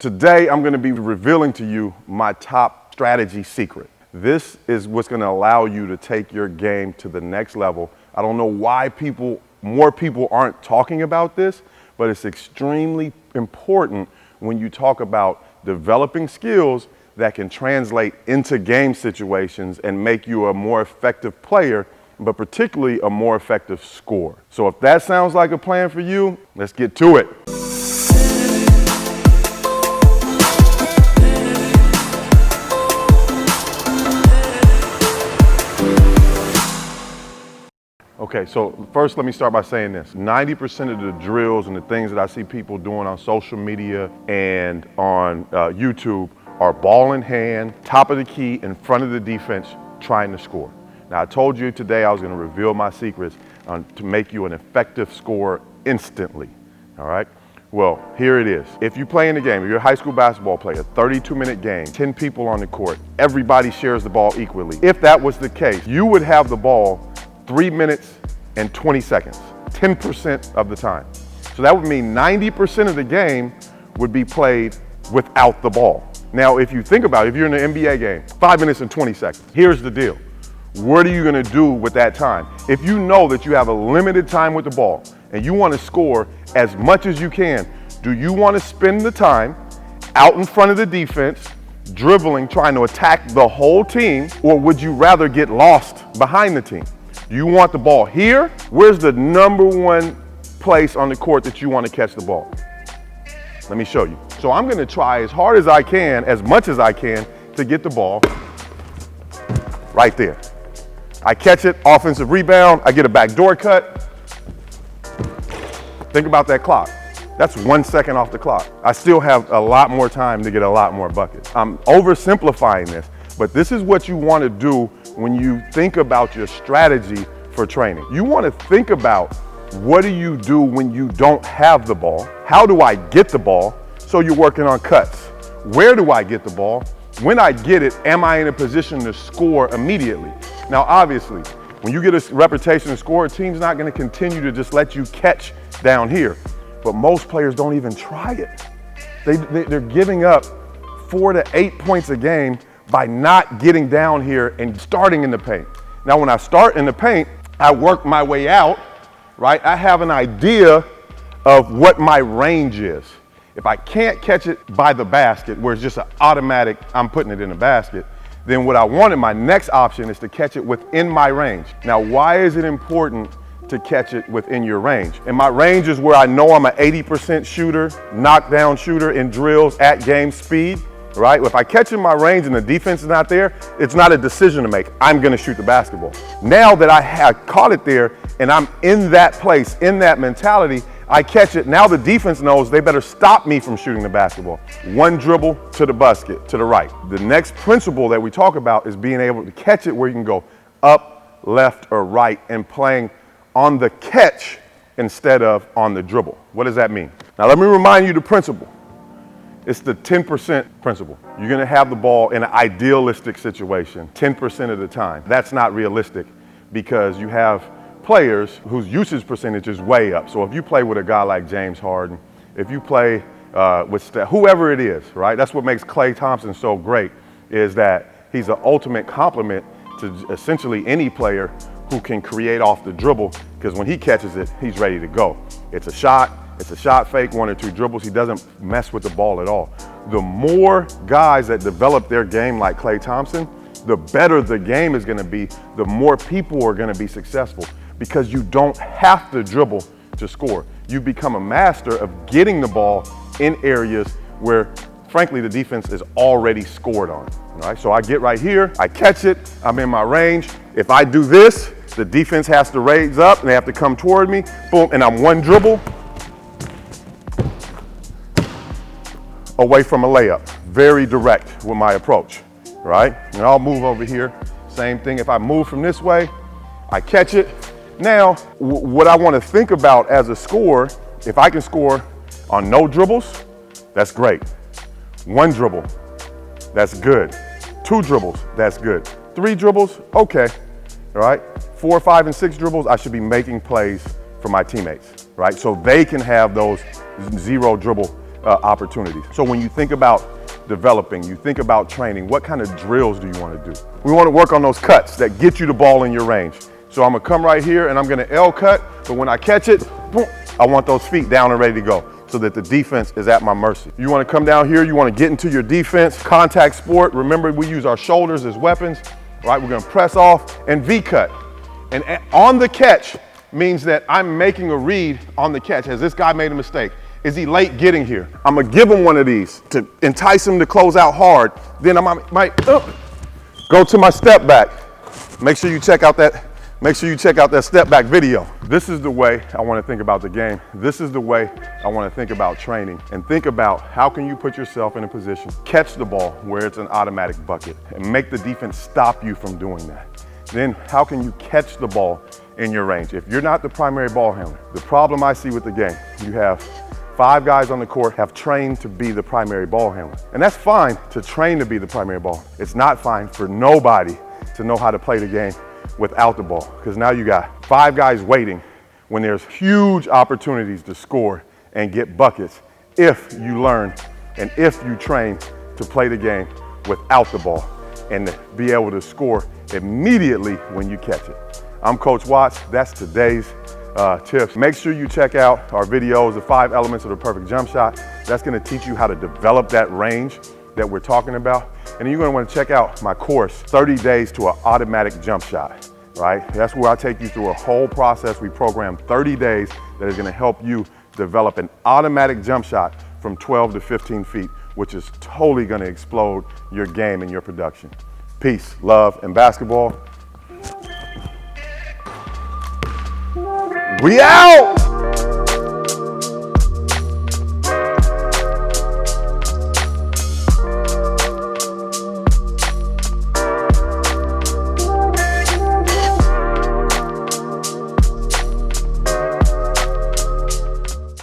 Today, I'm going to be revealing to you my top strategy secret. This is what's going to allow you to take your game to the next level. I don't know why more people aren't talking about this, but it's extremely important when you talk about developing skills that can translate into game situations and make you a more effective player, but particularly a more effective scorer. So if that sounds like a plan for you, let's get to it. Okay, so first let me start by saying this. 90% of the drills and the things that I see people doing on social media and on YouTube are ball in hand, top of the key, in front of the defense, trying to score. Now, I told you today I was going to reveal my secrets to make you an effective scorer instantly, all right? Well, here it is. If you play in the game, if you're a high school basketball player, 32-minute game, 10 people on the court, everybody shares the ball equally. If that was the case, you would have the ball 3 minutes and 20 seconds, 10% of the time. So that would mean 90% of the game would be played without the ball. Now, if you think about it, if you're in an NBA game, 5 minutes and 20 seconds, here's the deal. What are you gonna do with that time? If you know that you have a limited time with the ball and you wanna score as much as you can, do you wanna spend the time out in front of the defense, dribbling, trying to attack the whole team, or would you rather get lost behind the team? Do you want the ball here? Where's the number one place on the court that you want to catch the ball? Let me show you. So I'm going to try as hard as I can, as much as I can, to get the ball right there. I catch it, offensive rebound, I get a backdoor cut. Think about that clock. That's 1 second off the clock. I still have a lot more time to get a lot more buckets. I'm oversimplifying this, but this is what you want to do when you think about your strategy for training. You want to think about, what do you do when you don't have the ball? How do I get the ball? So you're working on cuts. Where do I get the ball? When I get it, am I in a position to score immediately? Now, obviously, when you get a reputation to score, a team's not going to continue to just let you catch down here. But most players don't even try it. They're giving up 4 to 8 points a game by not getting down here and starting in the paint. Now, when I start in the paint, I work my way out, right? I have an idea of what my range is. If I can't catch it by the basket, where it's just an automatic, I'm putting it in the basket, then what I want in my next option is to catch it within my range. Now, why is it important to catch it within your range? And my range is where I know I'm an 80% shooter, knockdown shooter in drills at game speed. Right? If I catch in my range and the defense is not there, it's not a decision to make. I'm going to shoot the basketball. Now that I have caught it there and I'm in that place, in that mentality, I catch it. Now the defense knows they better stop me from shooting the basketball. One dribble to the basket, to the right. The next principle that we talk about is being able to catch it where you can go up, left, or right, and playing on the catch instead of on the dribble. What does that mean? Now let me remind you the principle. It's the 10% principle. You're gonna have the ball in an idealistic situation 10% of the time. That's not realistic because you have players whose usage percentage is way up. So if you play with a guy like James Harden, if you play with whoever it is, right? That's what makes Klay Thompson so great, is that he's an ultimate complement to essentially any player who can create off the dribble, because when he catches it, he's ready to go. It's a shot fake, 1 or 2 dribbles. He doesn't mess with the ball at all. The more guys that develop their game like Klay Thompson, the better the game is gonna be, the more people are gonna be successful, because you don't have to dribble to score. You become a master of getting the ball in areas where, frankly, the defense is already scored on. All right, so I get right here, I catch it, I'm in my range. If I do this, the defense has to raise up and they have to come toward me, boom, and I'm one dribble away from a layup. Very direct with my approach, right? And I'll move over here, same thing. If I move from this way, I catch it. Now, what I want to think about as a scorer, if I can score on no dribbles, that's great. 1 dribble, that's good. 2 dribbles, that's good. 3 dribbles, okay, all right? 4, 5, and 6 dribbles, I should be making plays for my teammates, right? So they can have those 0 dribble opportunities. So when you think about developing, you think about training, what kind of drills do you want to do? We want to work on those cuts that get you the ball in your range. So I'm gonna come right here and I'm gonna L cut, but when I catch it, boom, I want those feet down and ready to go so that the defense is at my mercy. You wanna come down here, you wanna get into your defense, contact sport. Remember, we use our shoulders as weapons, right? We're gonna press off and V cut. And on the catch means that I'm making a read on the catch. Has this guy made a mistake? Is he late getting here? I'm gonna give him one of these to entice him to close out hard. Then I might go to my step back. Make sure you check out that step back video. This is the way I want to think about the game. This is the way I want to think about training, and think about how can you put yourself in a position, catch the ball where it's an automatic bucket and make the defense stop you from doing that. Then how can you catch the ball in your range? If you're not the primary ball handler, the problem I see with the game, you have 5 guys on the court have trained to be the primary ball handler. And that's fine to train to be the primary ball. It's not fine for nobody to know how to play the game without the ball, because now you got 5 guys waiting when there's huge opportunities to score and get buckets if you learn and if you train to play the game without the ball and to be able to score immediately when you catch it. I'm Coach Watts. That's today's tips. Make sure you check out our videos, the 5 elements of the perfect jump shot. That's gonna teach you how to develop that range that we're talking about. And then you're gonna wanna check out my course, 30 Days to an Automatic Jump Shot, right? That's where I take you through a whole process. We program 30 days that is gonna help you develop an automatic jump shot from 12 to 15 feet, which is totally gonna explode your game and your production. Peace, love, and basketball. We out!